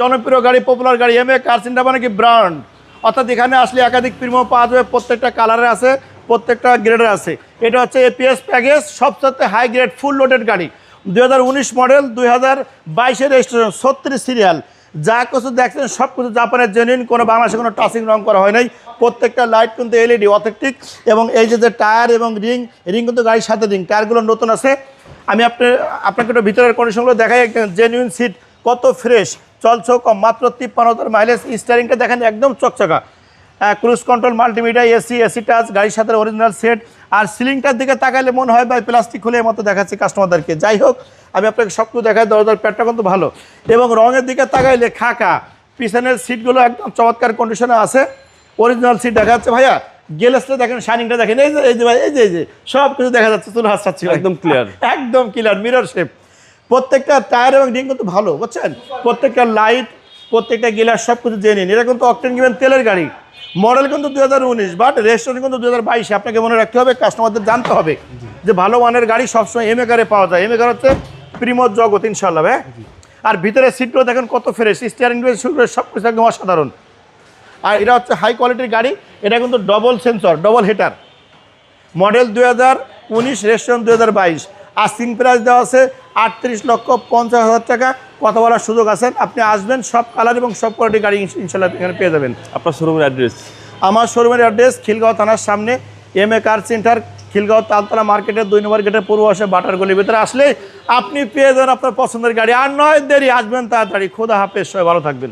জনপ্রিয় গাড়ি, পপুলার গাড়ি, এমএ কার সেন্টার মানে কি ব্র্যান্ড, অর্থাৎ এখানে আসলে একাধিক প্রিমিয়াম পাওয়া যাবে, প্রত্যেকটা কালারে আছে, প্রত্যেকটা গ্রেডের আছে। এটা হচ্ছে এপিএস প্যাকেজ, সবচেয়ে হাই গ্রেড ফুল লোডেড গাড়ি, 2019 মডেল, 2022 রেজিস্ট্রেশন, 36 সিরিয়াল। যা কিছু দেখছেন সব কিছু জাপানের জেনুইন, কোনো বাংলাদেশে কোনো টাচিং রং করা হয় নাই। প্রত্যেকটা লাইট কিন্তু এলইডি অথেন্টিক, এবং এই যে টায়ার এবং রিং কিন্তু গাড়ির সাথে রিং, টায়ারগুলো নতুন আছে। আমি আপনাকে একটু ভিতরের কন্ডিশনগুলো দেখাই। জেনুইন সিট, কত ফ্রেশ, চলছো কম, মাত্র 53,000 মাইলেজ। স্টিয়ারিংটা দেখেন একদম চকচকা, cruise control, multimedia, AC touch, গাড়ির সাথে অরিজিনাল সেট। আর সিলিংটার দিকে তাকাইলে মনে হয় ভাই প্লাস্টিক খুলে মতো দেখাচ্ছি কাস্টমারদেরকে। যাই হোক, আমি আপনাকে সব কিছু দেখাই, দরজার প্যাডটা কিন্তু ভালো, এবং রঙের দিকে তাকাইলে খাকা। পিছনের সিটগুলো একদম চমৎকার কন্ডিশনে আছে, অরিজিনাল সিট দেখা যাচ্ছে ভাইয়া। গ্লাসটা দেখেন, শাইনিংটা দেখেন, এই যে ভাই, এই যে সব কিছু দেখা যাচ্ছে, চলে আসছে একদম ক্লিয়ার, একদম ক্লিয়ার, মিরর শেপ। প্রত্যেকটা টায়ার এবং রিং কিন্তু ভালো, বুঝছেন, প্রত্যেকটা লাইট, প্রত্যেকটা গ্লাস সব কিছু জেনে নিন। এটা কিন্তু অকটেন গিভেন তেলের গাড়ি, মডেল কিন্তু 2019, বাট রেজিস্ট্রেশন কিন্তু 2022। আপনাকে মনে রাখতে হবে, কাস্টমারদের জানতে হবে যে ভালো মানের গাড়ি সবসময় এমএ কারে পাওয়া যায়। এমএ কার হচ্ছে প্রিমোর জগৎ, ইনশাল্লাহ ভাই। আর ভিতরে সিটগুলো দেখেন কত ফ্রেশ, স্টিয়ারিং শুরু করে সব কিছু একদম অসাধারণ। আর এটা হচ্ছে হাই কোয়ালিটির গাড়ি, এটা কিন্তু double sensor, double heater, model 2019, registration 2022। Asking price দেওয়া আছে 38,50,000 টাকা, কথা বলার সুযোগ আছে। আপনি আসবেন, সব কালার এবং সব কোয়ালিটির গাড়ি ইনশাল্লাহ এখানে পেয়ে যাবেন। আপনার শোরুমের অ্যাড্রেস? আমার শোরুমের অ্যাড্রেস খিলগাঁও থানার সামনে, MA car centre, Khilgaon Taltola মার্কেটের 2 নম্বর গেটের পূর্ব পাশে বাটার গলির ভিতরে আসলে আপনি পেয়ে যাবেন আপনার পছন্দের গাড়ি। আর নয় দেরি, আসবেন তাড়াতাড়ি। খোদা হাফেজ, সবাই ভালো থাকবেন।